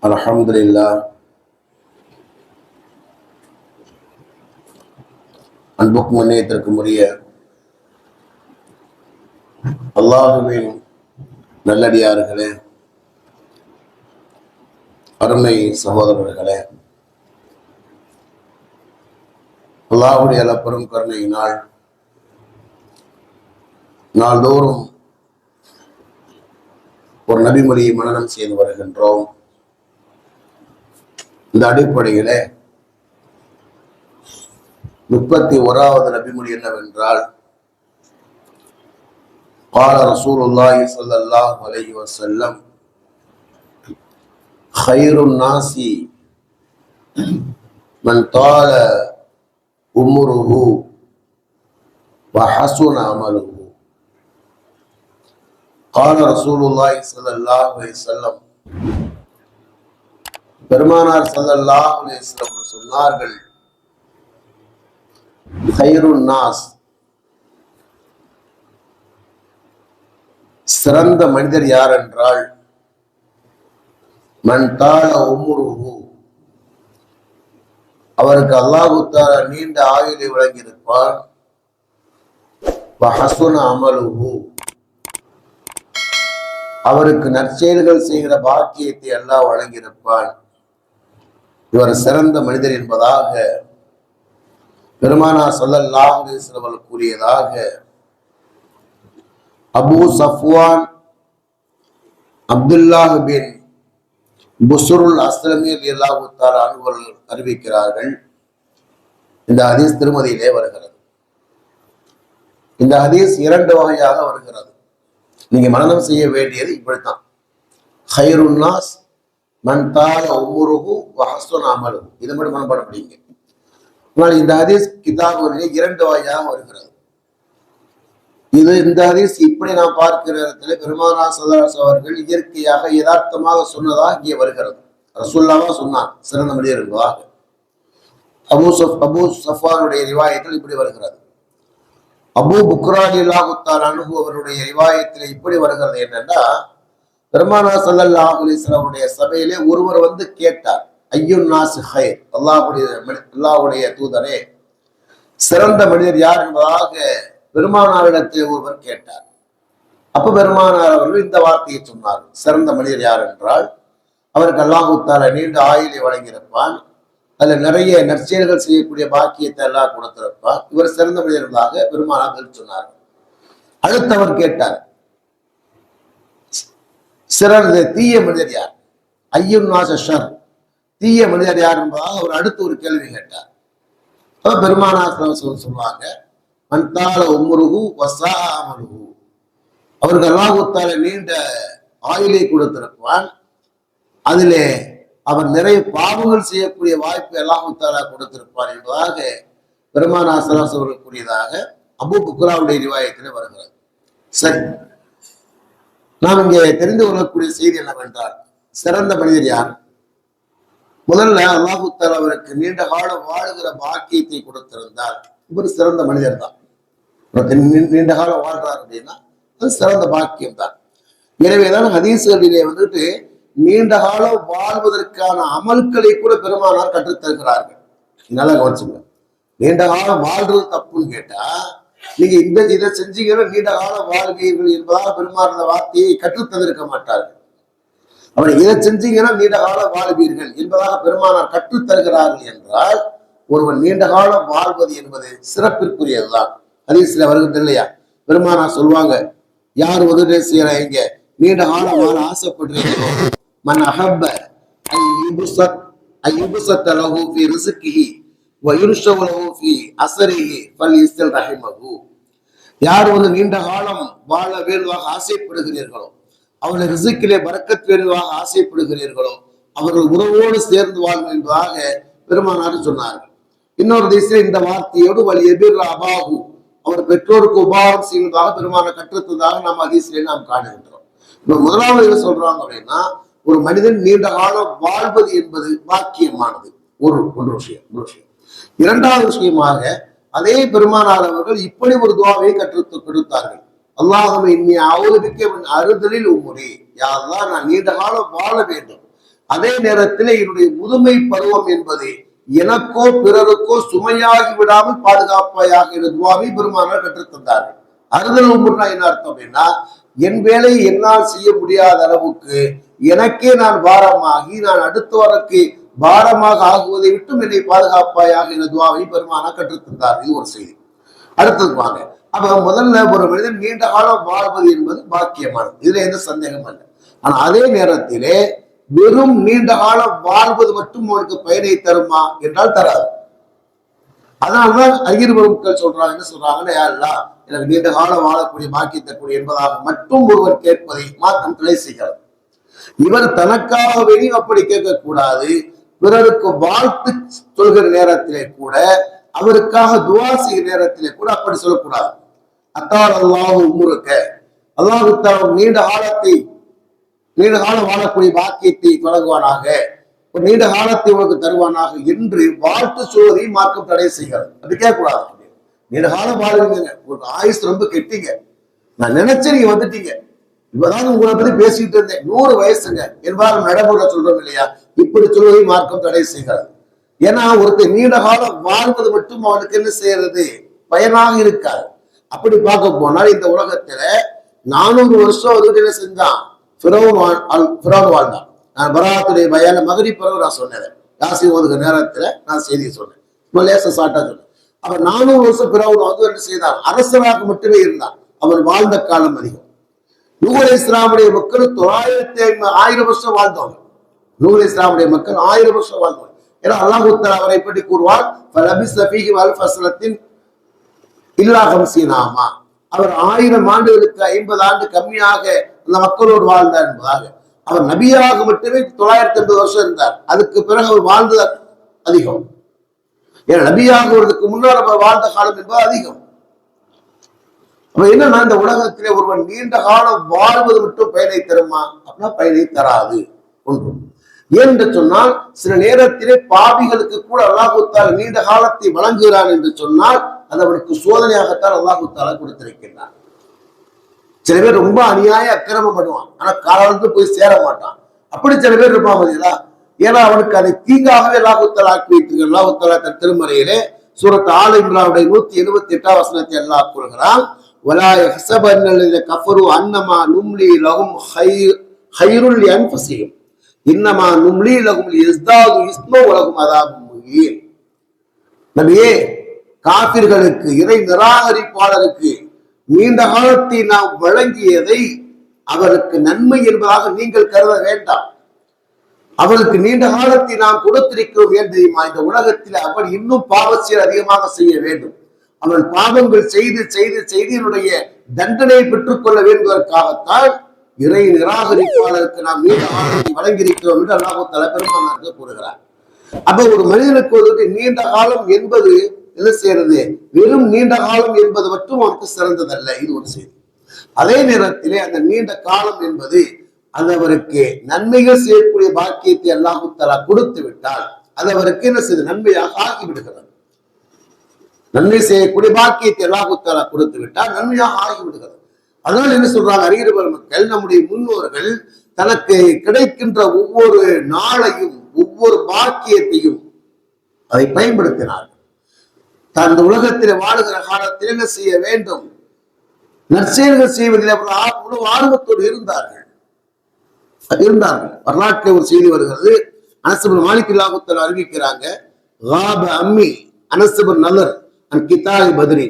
அல்ஹம்துலில்லாஹ். அன்புக்கும் முன்னேற்றத்திற்கும் உரிய அல்லாஹுவின் நல்லடியார்களே, அருமை சகோதரர்களே, அல்லாஹுடைய அளப்பெரும் கருணையினால் நாள்தோறும் ஒரு நபிமொழியை மனனம் செய்து வருகின்றோம். இந்த அடிப்படையிலே 31வது நபிமொழி என்னவென்றால், قال رسول الله صلى الله عليه وسلم خير الناس من طال عمره وحسن عمله. قال رسول الله صلى الله عليه وسلم, பெருமானார் ஸல்லல்லாஹு அலைஹி வஸல்லம் சொன்னார்கள், கைருன் நாஸ், சிறந்த மனிதர் யார் என்றால், மன் தால உம்ருஹு, அவருக்கு அல்லாஹு தஆலா நீண்ட ஆயுளை வழங்கியிருப்பார், வஹஸுன அமலுஹு, அவருக்கு நற்செயல்கள் செய்கிற பாக்கியத்தை அல்லாஹ் வழங்கியிருப்பான். இவர் சிறந்த மனிதர் என்பதாக பெருமானார் ஸல்லல்லாஹு அலைஹி வஸல்லம் கூறியதாக அபூ சஃப்வான் அப்துல்லாஹ் பின் புஸ்ருல் அஸ்லமி ரலியல்லாஹு தஆலா அன்ஹு அறிவிக்கிறார்கள். இந்த ஹதீஸ் திருமதியிலே வருகிறது. இந்த ஹதீஸ் 2 வகையாக வருகிறது. நீங்க மனனம் செய்ய வேண்டியது இப்படித்தான், கைருன் நாஸ் மன் தால உம்ருஹு வஹஸுன அமலுஹு, இதை மட்டும் மனப்பாட முடியுங்க. ஆனால் இந்த ஹதீஸ் கிதாபுகளிலே 2 வகையாக வருகிறது. இந்த ஹதீஸ் இப்படி நாம் பார்க்கிற இடத்துல பெருமானார் ஸல்லல்லாஹு அலைஹி வஸல்லம் அவர்கள் இயற்கையாக யதார்த்தமாக சொன்னதாக இங்கே வருகிறது. ரசூலுல்லாஹ் சொன்னார் சிறந்த மனிதர் என்பதாக. அபூ சஃப்வானுடைய ரிவாயத்தில் இப்படி வருகிறது. அபூ புக்ரா ரலியல்லாஹு தஆலா அன்ஹு அவருடைய ரிவாயத்தில் இப்படி வருகிறது என்னன்னா, பெருமானார் ஸல்லல்லாஹு அலைஹி வஸல்லம் சபையிலே ஒருவர் வந்து கேட்டார், ஐயுன் நாஸ் கைர், அல்லாஹ்வுடைய தூதரே, சிறந்த மனிதர் யார் என்பதாக பெருமானாரிடத்தில் ஒருவர் கேட்டார். அப்ப பெருமானார் அவர்கள் இந்த வார்த்தையை சொன்னார், சிறந்த மனிதர் யார் என்றால், அவருக்கு அல்லாஹு தஆலா நீண்ட ஆயுளை வழங்கியிருப்பான், அதுல நிறைய நற்செயல்கள் செய்யக்கூடிய பாக்கியத்தை எல்லாம் கொடுத்திருப்பார், இவர் சிறந்த மனிதர்களாக பெருமானார் சொன்னார். அடுத்தவர் கேட்டார், சிறந்த தீய மனிதர் யார், ஐயுன் நாஸ் ஷர், தீய மனிதர் யார் என்பதாக அவர் அடுத்து ஒரு கேள்வி கேட்டார். பெருமானார் சொல்லுவாங்க, மன்தால உம்ருஹு வஸா அமலுஹு, அவருக்கு அல்லாஹு தஆலா நீண்ட ஆயுளை கொடுத்திருப்பான், அதிலே அவர் நிறைய பாவங்கள் செய்யக்கூடிய வாய்ப்பை அல்லாஹு தஆலா கொடுத்திருப்பார் என்பதாக பெருமானார் ஸல்லல்லாஹு அலைஹி வஸல்லம் கூறியதாக அபூ புக்ராவுடைய ரிவாயத்திலே வருகிறது. சரி, நாம் இங்கே தெரிந்து கொள்ளக்கூடிய செய்தி என்னவென்றால், சிறந்த மனிதர் யார்? முதல்ல அல்லாஹு தஆலா அவருக்கு நீண்ட காலம் வாழுகிற பாக்கியத்தை கொடுத்திருந்தால் இவர் சிறந்த மனிதர் தான். நீண்ட காலம் வாழ்றார் அப்படின்னா அது சிறந்த பாக்கியம் தான். எனவேதான் ஹதீஸ்களிலே வந்துட்டு நீண்ட காலம் வாழ்வதற்கான அமல்களை கூட பெருமானார் கற்றுத்தருகிறார்கள். நல்லா கவனிச்சுங்க, நீண்ட காலம் வாழ்றது தப்புன்னு கேட்டா, நீங்க இதை செஞ்சீங்கன்னா நீண்ட காலம் வாழ்வீர்கள் என்பதாக பெருமானார் அந்த வார்த்தையை கற்றுத்தந்திருக்க மாட்டார்கள். அவர் இதை செஞ்சீங்கன்னா நீண்ட காலம் வாழ்வீர்கள் என்பதாக பெருமானார் கற்றுத்தருகிறார்கள் என்றால், ஒருவன் நீண்ட காலம் வாழ்வது என்பது சிறப்பிற்குரியதுதான். ஹதீஸ்ல வருகிறது இல்லையா, பெருமானார் சொல்லுவாங்க, யார் உதவி செய்யறீங்க, நீண்ட காலம் வாழ ஆசைப்படுறீங்களோ, மன் அஹப்ப அய்யுபஸத லஹு ஃபீ ரிஸ்கிஹி வ யுன்ஷவு லஹு ஃபீ அஸரிஹி ஃபல்யஸ்ல் ரஹிமஹு, யார் வந்து நீண்ட காலம் வாழ வேண்டுவாக ஆசைப்படுகிறீர்களோ, அவருடைய ரிஸ்கிலே பரக்கத் வேண்டுவாக ஆசைப்படுகிறீர்களோ, அவர்கள் உறவோடு சேர்ந்து வாழ்வு என்பதாக பெருமானார் சொன்னார்கள். இன்னொரு தேசத்தில் இந்த வார்த்தையோடு வலியபிர் அபாகு, அவர் பெற்றோருக்கு உபகாரம் செய்வதாக பெருமானார் கற்றுத்ததாக நாம் ஹதீஸிலே நாம் காணுகின்றோம். இப்ப முதலாவது என்ன சொல்றாங்க அப்படின்னா, ஒரு மனிதன் நீண்ட காலம் வாழ்வது என்பது பாக்கியமானது. ஒரு விஷயம். இரண்டாவது விஷயமாக அதே பெருமானார் அவர்கள் இப்படி ஒரு துஆவை கொடுத்தார்கள், அல்லாஹும்ம இன்னி அஊது பிக்க மின் அர்தலில் உம்ரி, யா அல்லாஹ், நான் நீண்ட காலம் வாழ வேண்டும், அதே நேரத்தில் என்னுடைய முதுமை பருவம் என்பது எனக்கோ பிறருக்கோ சுமையாகி விடாமல் பாதுகாப்பாயாக என்ற துவாவை பெருமானார் கற்றுத்தந்தார்கள். அறுதல் உம்ருன்னா என்ன அர்த்தம் அப்படின்னா, என் வேலையை என்னால் செய்ய முடியாத அளவுக்கு எனக்கே நான் பாரமாகி நான் அடுத்தவருக்கு பாரமாக ஆகுவதை விட்டும் என்னை பாதுகாப்பாயாக என்ற துவாவை பெருமானார் கற்றுத்தந்தார். இது ஒரு செய்தி. அடுத்தது வாங்க. அப்ப முதல்ல ஒரு மனிதன் நீண்ட காலம் வாழ்வது என்பது பாக்கியமானது, இதுல எந்த சந்தேகமும் இல்லை. ஆனா அதே நேரத்திலே வெறும் நீண்ட காலம் வாழ்வது மட்டும் அவனுக்கு பயனை தருமா என்றால் தராது. அதனால்தான் அறிஞர் பெருமக்கள் சொல்றாங்க, என்ன சொல்றாங்கன்னா, யாரெல்லாம் எனக்கு நீண்ட காலம் வாழக்கூடிய பாக்கியத்தக்கூடிய என்பதாக மட்டும் ஒருவர் கேட்பதை மாற்றம் தடை செய்கிறது. இவர் தனக்காக வேண்டி அப்படி கேட்கக்கூடாது. பிறருக்கு வாழ்த்து சொல்கிற நேரத்திலே கூட, அவருக்காக துவா செய்கிற நேரத்திலே கூட அப்படி சொல்லக்கூடாது. அத்தால் அல்லாஹ் உம்ருக்க, அல்லாஹ் நீண்ட காலம் வாழக்கூடிய பாக்கியத்தை தொடங்குவானாக, ஒரு நீண்ட காலத்தை உனக்கு தருவானாக என்று வாழ்த்து சொல்வதை மார்க்கம் தடை செய்கிறது. அப்படி கேட்கக்கூடாது. நீண்ட காலம் வாழுவீங்க, உங்களுக்கு ஆயுசு ரொம்ப கெட்டீங்க, நான் நினைச்சேன் நீங்க வந்துட்டீங்க, இப்பதான் உங்களை பத்தி பேசிட்டு இருந்தேன், 100 வயசுங்க என்பார் நடைமுறை சொல்றோம் இல்லையா, இப்படி சொல்வதை மார்க்கம் தடை செய்கிறது. ஏன்னா ஒருத்தர் நீண்ட காலம் வாழ்வது மட்டும் அவனுக்கு என்ன செய்யறது, பயனாக இருக்காது. அப்படி பார்க்க போனால் இந்த உலகத்துல 400 வருஷம் வந்து என்ன செஞ்சான், ஃபிரௌன் வாழ்ந்தான். நான் பராத்துடைய பயான மகரிப் பிறகு நான் சொன்னேன், யாசி ஓதுகிற நேரத்துல நான் செய்தியை சொன்னேன், லேச சாட்டா சொன்னேன். அவன் 400 வருஷம் ஃபிரௌன் வந்து என்ன செய்தான், அரசராக மட்டுமே இருந்தான். அவன் வாழ்ந்த காலம் அதிகம். நூஹ் அலைஹிஸ்ஸலாமுடைய மக்கள் 1000 வருஷம் வாழ்ந்தவங்க. நூஹ் அலைஹிஸ்ஸலாமுடைய மக்கள் 1000 வருஷம் வாழ்ந்தவங்க. ஏன்னா அல்லாஹ் தஆலா அவரை பற்றி கூறுவார், ஃபலபிஸ ஃபீஹி அல்ஃப ஸனத்தின் இல்லா 50 ஆமா. அவர் 1000 ஆண்டுகளுக்கு 50 ஆண்டு கம்மியாக அந்த மக்களோடு வாழ்ந்தார் என்பதாக. அவர் நபியாக மட்டுமே 980 வருஷம் இருந்தார். அதுக்கு பிறகு அவர் வாழ்ந்தது அதிகம். ஏன்னா நபியாக வருவதற்கு முன்னால் அவர் வாழ்ந்த காலம் என்பது அதிகம். அப்ப என்னன்னா, இந்த உலகத்திலே ஒருவன் நீண்ட காலம் வாழ்வது மட்டும் பயனை தருமா அப்படின்னா பயனை தராது. ஒன்று ஏனென்று சொன்னால், சில நேரத்திலே பாவிகளுக்கு கூட அல்லாஹ் தஆலா நீண்ட காலத்தை வழங்குகிறான் என்று சொன்னால் அது அவனுக்கு சோதனையாகத்தான் அல்லாஹ் தஆலா கொடுத்திருக்கிறான். சில பேர் ரொம்ப அநியாய அக்கிரமம் பண்ணுவான், ஆனா காலத்துக்கு போய் சேர மாட்டான். அப்படி சில பேர் இருப்பான் பார்த்தீங்களா. ஏன்னா அவனுக்கு அதை தீங்காகவே அல்லாஹ் தஆலா ஆக்கி வைத்திருக்கிறான். அல்லாஹ் தஆலா தன் திருமறையிலே சூரத் ஆல் இம்ரானுடைய 178 வசனத்தை அல்லாஹ் கூறுகிறான், வலா யஹ்ஸபன்ன அல்லதீன கஃபரு அன்னமா நும்லி லஹும் கைருல் லிஅன்ஃபுஸிஹிம் இன்னமா நும்லி லஹும் லியஸ்தாது இஸ்ம வலஹும் அதாபும் முஹீன். நபியே, காபிர்களுக்கு, இறை நிராகரிப்பாளருக்கு நீண்ட காலத்தை நாம் வழங்கியதை அவருக்கு நன்மை என்பதாக நீங்கள் கருத வேண்டாம். அவருக்கு நீண்ட காலத்தை நாம் கொடுத்திருக்கிறோம் ஏன் தெரியுமா, இந்த உலகத்தில் அவன் இன்னும் பாவச்செயல் அதிகமாக செய்ய வேண்டும். அவன் பாவங்கள் செய்து செய்து செய்து என்னுடைய தண்டனை பெற்றுக் கொள்ள வேண்டுவதற்காகத்தான் இறை நிராகரிப்பாளருக்கு நாம் நீண்ட காலத்தை வழங்கியிருக்கிறோம் என்று அல்லாஹ் தஆலா பெருமானாருக்கு கூறுகிறார். அப்ப ஒரு மனிதனுக்கு ஒரு நீண்ட காலம் என்பது என்ன செய்யறது, வெறும் நீண்ட காலம் என்பது மட்டும் அவருக்கு சிறந்ததல்ல. இது ஒரு செய்தி. அதே நேரத்திலே அந்த நீண்ட காலம் என்பது அது அவருக்கு நன்மைகள் செய்யக்கூடிய பாக்கியத்தை அல்லாஹ் தஆலா கொடுத்து விட்டால் அது அவருக்கு என்ன செய்து நன்மையாக ஆகிவிடுகிறது. நன்மை செய்யக்கூடிய பாக்கியத்தை அல்லாஹ் தஆலா கொடுத்து விட்டால் நன்மையாக ஆகிவிடுகிறது. அதனால என்ன சொல்றாங்க அறிஞர் பெருமக்கள், நம்முடைய முன்னோர்கள் தனக்கு கிடைக்கின்ற ஒவ்வொரு நாளையும் ஒவ்வொரு பாக்கியத்தையும் அதை பயன்படுத்தினார்கள். தன் உலகத்தில் வாழுகிற காலத்தில் என்ன செய்ய வேண்டும், நற்செயல்கள் செய்வதில் ஆர்வத்தோடு இருந்தார்கள். வரலாற்றில் ஒரு செய்தி வருகிறது, அனஸ் இப்னு மாலிக் ரலியல்லாஹு தஆலா அறிவிக்கிறாங்க, காப அம்மி அனஸ் இப்னு நலர் அன் கிதாலி பத்ரி,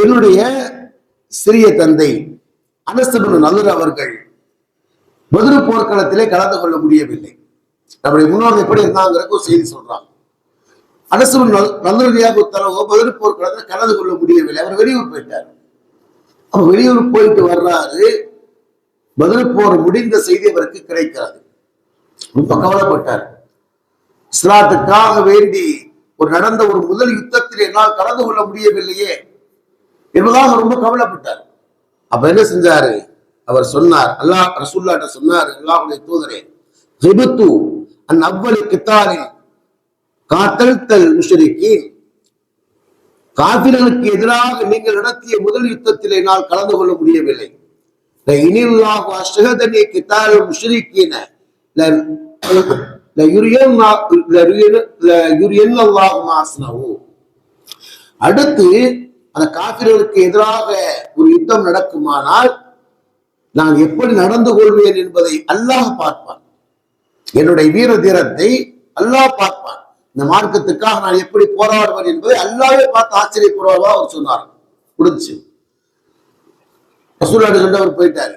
என்னுடைய சிறிய தந்தை அனஸ் இப்னு நலர் அவர்கள் பத்ர் போர்க்களத்திலே கலந்து கொள்ள முடியவில்லை. நம்முடைய முன்னோர்கள் எப்படி இருந்தாங்கிறதுக்கு ஒரு செய்தி சொல்றாங்க. அனஸ் இப்னு நலர் ரலியல்லாஹு தஆலா பத்ர் போர்க்களத்தில் கலந்து கொள்ள முடியவில்லை. அவர் வெளியூர் போயிட்டார். அப்ப வெளியூர் போயிட்டு வர்றாரு. பத்ர் போர் முடிந்த செய்தி அவருக்கு கிடைக்கிறது. ரொம்ப கவலைப்பட்டார். இஸ்லாத்துக்காக வேண்டி நடந்த ஒரு முதல் யுத்தத்தில் என்னால் கலந்து கொள்ள முடியவில்லையே என்பதாக ரொம்ப கவலைப்பட்டார். அப்ப என்ன செஞ்சாரு, அவர் சொன்னார், அல்லாஹ் ரசூலுல்லாஹ் சொன்னார், அல்லாஹ்வுடைய தூதரே, ஹிபத்து அன் அவ்வலி கித்தாலின் காத்தல்தல் முஷ்ரிகீன், காபிர்களுக்கு எதிராக நீங்கள் நடத்திய முதல் யுத்தத்தில் என்னால் கலந்து கொள்ள முடியவில்லை. இனில்லாஹு அஷ்ஹதனி கித்தால் முஷ்ரிகீன அடுத்து அந்த காபிர்களுக்கு எதிராக ஒரு யுத்தம் நடக்குமானால் நான் எப்படி நடந்து கொள்வேன் என்பதை அல்லாஹ் பார்ப்பான். என்னுடைய வீர தீரத்தை அல்லாஹ் பார்ப்பான். இந்த மார்க்கத்துக்காக நான் எப்படி போராடுவேன் என்பதை அல்லாஹ்வே பார்த்து ஆச்சரியப்படுவதா அவர் சொன்னார். முடிச்சு ரசூலுல்லாஹி சொன்னவர் போயிட்டாரு.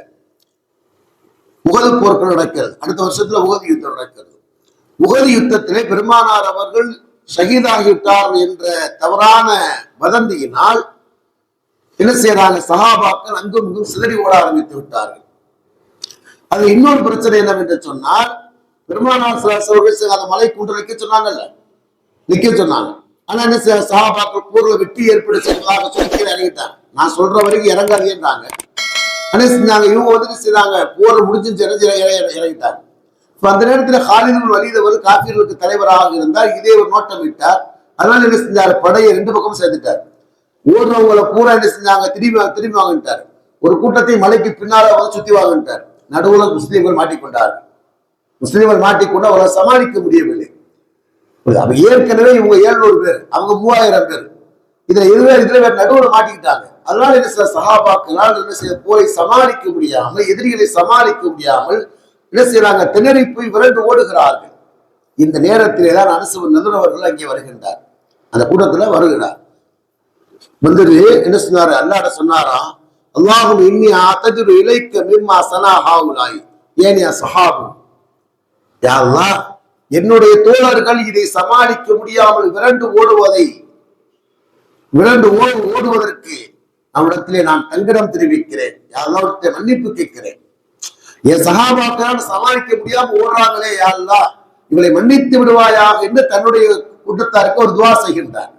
உஹது போர்கள் நடக்கிறது. அடுத்த வருஷத்துல உஹது யுத்தம் நடக்கிறது. உஹது யுத்தத்திலே பெருமானார் அவர்கள் ஷஹீதாகிவிட்டார் என்ற தவறான வதந்தியினால் என்ன செய்யறாங்க, சஹாபாக்கள் அங்கும் இங்கும் சிதறி ஓட ஆரம்பித்து விட்டார்கள். அது இன்னொரு பிரச்சனை என்னவென்று சொன்னால், பெருமானார் அந்த மலை கூண்டு நிற்க சொன்னாங்கல்ல, நிக்க சொன்னாங்க. ஆனா என்ன செய்ய, சஹாபாக்கள் போர்ல வெற்றி ஏற்படு செய்வதாக சொல்லி இறங்கிட்டாங்க. நான் சொல்ற வரைக்கும் இறங்காதேன்றாங்க. என்ன செஞ்சாங்க, இவங்க வந்து செய்தாங்க, போர் முடிஞ்சு இறங்கிட்டாங்க. அந்த நேரத்தில் ஹாலித் பின் வலீத் அவர் காஃபிர்களுக்கு தலைவராக இருந்தார். இதே ஒரு நோட்டம் விட்டார். அதனால என்ன செஞ்சாரு, படையை ரெண்டு பக்கம் சேர்த்துட்டார். ஓடுறவங்களை பூரா என்ன செஞ்சாங்க, திரும்பி வாங்கிட்டார். ஒரு கூட்டத்தை மலைக்கு பின்னால வந்து சுத்தி வாங்கிட்டார். நடுவுல முஸ்லீம்கள் மாட்டிக்கொண்டார். முஸ்லீம்கள் மாட்டிக்கொண்டு அவரை சமாளிக்க முடியவில்லை. ஏற்கனவே இவங்க 700 பேர், அவங்க 3000 பேர். இதுல நடுவுல மாட்டிக்கிட்டாங்க. அதனால என்ன செய்ய, சஹாபாக்களால் என்ன செய்ய, போரை சமாளிக்க முடியாமல், எதிரிகளை சமாளிக்க முடியாமல் என்ன செய்யறாங்க, திணறி போய் விரண்டு ஓடுகிறார்கள். இந்த நேரத்திலே தான் அனஸ் பின் நதுர் அவர்கள் அங்கே வருகின்றார். அந்த கூட்டத்துல வருகிறார். வந்துட்டு என்ன சொன்னாரு, அல்லாஹ் சொன்னாராம், அல்லாஹும் இன்னி அத்தஜிரு இலைக்க மிம்மா சனா ஹாவுலாய் ஏனியா சஹாபு. யா அல்லாஹ், என்னுடைய தோழர்கள் இதை சமாளிக்க முடியாமல் விரண்டு ஓடுவதற்கு அவரிடத்திலே நான் தங்கிடம் தெரிவிக்கிறேன். யா அல்லாஹ்விடத்திலே மன்னிப்பு கேட்கிறேன். என் சஹாபாக்களால் சமாளிக்க முடியாம ஓடுறாங்களே, யா அல்லாஹ் இவளை மன்னித்து விடுவாயாக என்று தன்னுடைய கூட்டத்தாருக்கு ஒரு துவா செய்கின்றார்.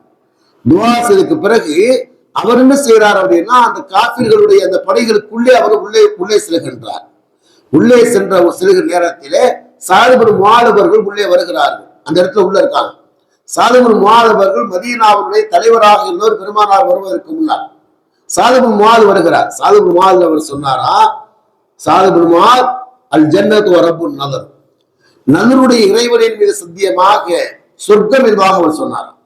துவா செய்ததுக்கு பிறகு அவர் என்ன செய்யறார் அப்படின்னா, அந்த காபிர்களுடைய அந்த படைகளுக்குள்ளே அவர் உள்ளே செல்கின்றார். உள்ளே செல்கிற நேரத்திலே சாத் பின் முஆத் அவர்கள் உள்ளே வருகிறார்கள். அந்த இடத்துல உள்ள இருக்காங்க. சாத் பின் முஆத் அவர்கள் மதீனாவுடைய தலைவராக இருந்தவர். பெருமானார் வருவதற்கு முன்னால் சாத் பின் முஆத் வருகிறார். சாத் பின் முஆத் அவர் சொன்னாரா, சாத் பின் முஆத் அல் ஜன்னத்து வ ரப்புன் நதர், நதருடைய இறைவனின் மீது சத்தியமாக சொர்க்கம் என்பதாக அவர் சொன்னாராம்.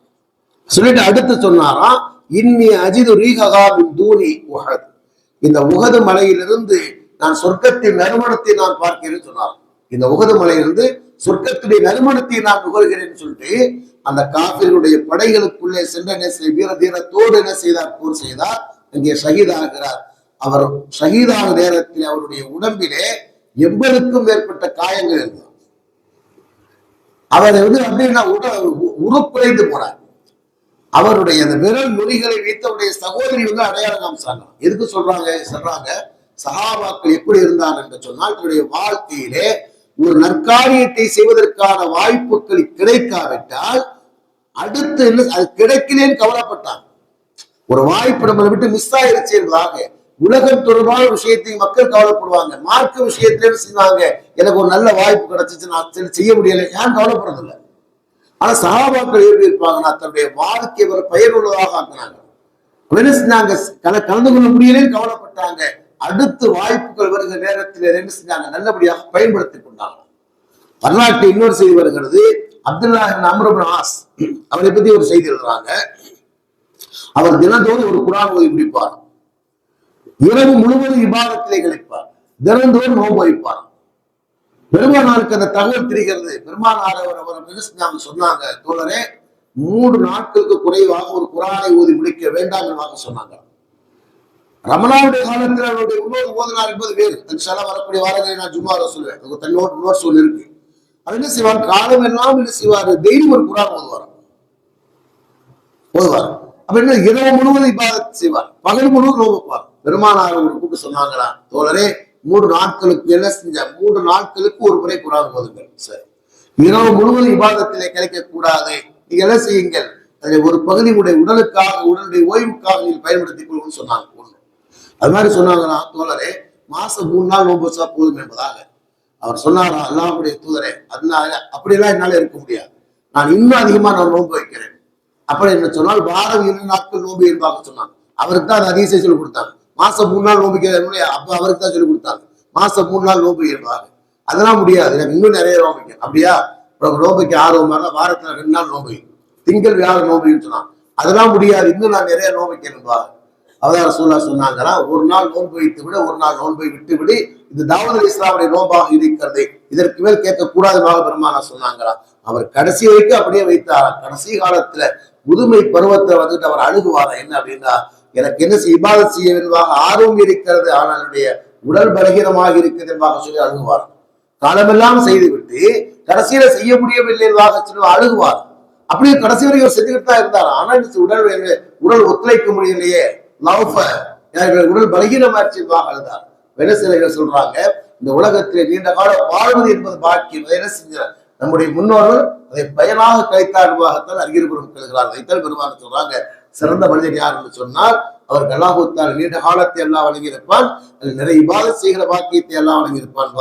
சொல்லிட்டு அடுத்து சொன்னாராம், இன்னி அஜிது ரீஹா மின் தூனி உஹத், இந்த உஹது மலையிலிருந்து நான் சொர்க்கத்தின் நறுமணத்தை நான் பார்க்கிறேன்னு சொன்னார். இந்த உஹது மலையிலிருந்து சொர்க்கத்துடைய நறுமணத்தை நான் நுகர்கிறேன்னு சொல்லிட்டு அந்த காபிர்களுடைய படைகளுக்குள்ளே சென்ற வீர தீரத்தோடு என்ன செய்தார், போர் செய்தார். அங்கே ஷஹீதாகிறார். அவர் ஷஹீதான நேரத்தில் அவருடைய உடம்பிலே 80க்கும் மேற்பட்ட காயங்கள் இருந்தார். அவரை வந்து அப்படின்னா உருக்குறைந்து போனார். அவருடைய அந்த விரல் நுனிகளை வைத்து அவருடைய சகோதரி வந்து அடையாளம் காமிச்சாங்க. எதுக்கு சொல்றாங்க, சஹாபாக்கள் எப்படி இருந்தார் என்று சொன்னால், தன்னுடைய வாழ்க்கையிலே ஒரு நற்காரியத்தை செய்வதற்கான வாய்ப்புகள் கிடைக்காவிட்டால் அடுத்து என்ன அது கிடைக்கலேன்னு கவலைப்பட்டாங்க. ஒரு வாய்ப்பு நம்மளை விட்டு மிஸ் ஆயிருச்சு என்பதாக உலகம் தொடர்பான விஷயத்தை மக்கள் கவலைப்படுவாங்க. மார்க்க விஷயத்துல செய்வாங்க, எனக்கு ஒரு நல்ல வாய்ப்பு கிடைச்சிச்சு, நான் செய்ய முடியலை, ஏன் கவலைப்படுறதில்லை. ஆனா சஹாபாக்கள் எப்படி இருப்பாங்கன்னா, தன்னுடைய வாழ்க்கை ஒரு பயனுள்ளதாக ஆக்குனாங்க. கலந்து கொள்ள முடியலன்னு கவலைப்பட்டாங்க. அடுத்து வாய்ப்புகள் வருகிற நேரத்தில் என்ன செஞ்சாங்க, நல்லபடியாக பயன்படுத்திக் கொண்டாங்க. வரலாற்று இன்னொரு செய்தி வருகிறது. அப்துல்லாஹ் இப்னு அம்ர் இப்னு ஆஸ் அவரை பத்தி ஒரு செய்தி எழுதுறாங்க. அவர் தினந்தோறும் ஒரு குர்ஆன் ஓதி முடிப்பார். இரவு முழுவதும் இபாதத்திலே கழிப்பார். தினந்தோறும் நோன்பு வைப்பார். பெருமானாருக்கு அந்த தகவல் தெரிகிறது. பெருமானார் அவர் சொன்னாங்க, தோழரே 3 நாட்களுக்கு குறைவாக ஒரு குர்ஆனை ஓதி முடிக்க வேண்டாம் என்று சொன்னாங்க. ரமலானுடைய காலத்தில் அவருடைய உள்ளோடு ஓதினார் என்பது வேறு. அது வரக்கூடிய வாரங்களை நான் ஜும்மாவை சொல்லுவேன். தன்னோட சொல் இருக்கு. அது என்ன செய்வார், காலம் எல்லாம் என்ன செய்வார், டெய்லி ஒரு குர்ஆன் ஓதுவார். அப்ப என்ன, இரவு முழுவதும் இபாதத் செய்வார், பகல் முழுவதும் நோக்குவார். பெருமானார் ஒரு கூட்டு சொன்னாங்களா, தோழரே 3 நாட்களுக்கு என்ன செஞ்ச, 3 நாட்களுக்கு ஒரு முறை குர்ஆன் ஓதுங்கள். சரி, இரவு முழுவதும் இபாதத்திலே கிடைக்க கூடாது, நீங்க என்ன செய்யுங்கள், அதில் ஒரு பகுதி உடைய உடலுக்காக, உடலுடைய ஓய்வுக்காக நீங்கள் பயன்படுத்திக் கொள்ளுன்னு சொன்னாங்க. அது மாதிரி சொன்னாங்களா, தோழரே மாசம் 3 நாள் நோன்பு வச்சா போதும் என்பதாக அவர் சொன்னாரா. அல்லாஹ்வுடைய தூதரே, அதனால அப்படியெல்லாம் என்னால இருக்க முடியாது, நான் இன்னும் அதிகமா நான் நோன்பு வைக்கிறேன். அப்படி என்ன சொன்னால் வாரம் 2 நாட்கள் நோன்பு என்பதாக சொன்னாங்க. அவருக்கு தான் அந்த ஹதீஸை சொல்லிக் கொடுத்தாங்க. மாசம் 3 நாள் நோன்பு, அப்ப அவருக்கு தான் சொல்லிக் கொடுத்தாங்க. மாசம் 3 நாள் நோன்பு என்பதாக அதெல்லாம் முடியாது, எனக்கு இன்னும் நிறைய நோன்பு வைக்கணும். அப்படியா, நோன்புக்கு ஆர்வமாக வாரத்துல 2 நாள் நோன்பு, திங்கள் வியாழன் நோன்பு சொன்னான். அதெல்லாம் முடியாது, இன்னும் நான் நிறைய நோன்பு வைக்கணும்பா. அவதார சூழலா சொன்னாங்கன்னா, ஒரு நாள் நோன்பு வைத்து விட ஒரு நாள் நோன்பை விட்டு விடு, இது தாவூத் இஸ்லாமுடைய நோன்பாக இருக்கிறது, இதற்கு மேல் கேட்கக்கூடாதுமாக பெருமானா சொன்னாங்களா. அவர் கடைசி வரைக்கும் அப்படியே வைத்தாரா. கடைசி காலத்துல முதுமை பருவத்தை வந்துட்டு அவர் அழுகுவாரா. என்ன அப்படின்னா, எனக்கு என்ன இபாதத் செய்ய வேண்டுமாக ஆர்வம் இருக்கிறது, ஆனால் என்னுடைய உடல் பலகீனமாக இருக்கிறது என்பதாக சொல்லி அழுகுவார். காலமெல்லாம் செய்துவிட்டு கடைசியில செய்ய முடியவில்லை என்பதாக சொல்லி அழுகுவார். அப்படியே கடைசி வரைக்கும் செஞ்சுக்கிட்டு தான் இருந்தார். ஆனால் உடல் ஒத்துழைக்க முடியலையே, உடல் பலகீனமாச்சு என்பதாக அழுதார். வெனசிலைகள் சொல்றாங்க, இந்த உலகத்திலே நீண்ட காலம் வாழ்வது என்பது பாக்கியம். என்ன செஞ்சார் நம்முடைய முன்னோர்கள், அதை பயனாக கழித்தார் என்பதாகத்தான் அறிஞர்களும் கேள்கிறார்கள். அதைத்தான் பெருமாறு சொல்றாங்க, சிறந்த மனிதன் யார் என்று சொன்னால் அவருக்கு அல்லாஹ் நீண்ட காலத்தை எல்லாம் வழங்கியிருப்பான், நிறைய இபாதத் செய்கிற பாக்கியத்தை எல்லாம் வழங்கியிருப்பான்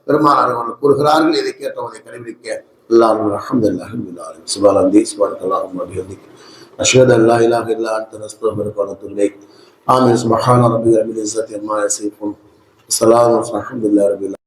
பெருமானார் அவர்கள் கூறுகிறார்கள். இதை கேட்டவனை கடைபிடிக்க அல்லாஹ் அல்ஹம்துலில்லாஹ் சுப்ஹானல்லாஹி சுப்ஹானல்லாஹி வ பிஹம்திஹி அஷ்ஹது அல்லா இலாஹ இல்லா அன்த நஸ்தக்ஃபிருக வ நத்தூபு இலைக். ஆமீன். சுப்ஹான ரப்பிக ரப்பில் இஸ்ஸத்தி அம்மா யசிஃபூன். ஸலாமுன் அல்ஹம்துலில்லாஹி ரப்பில்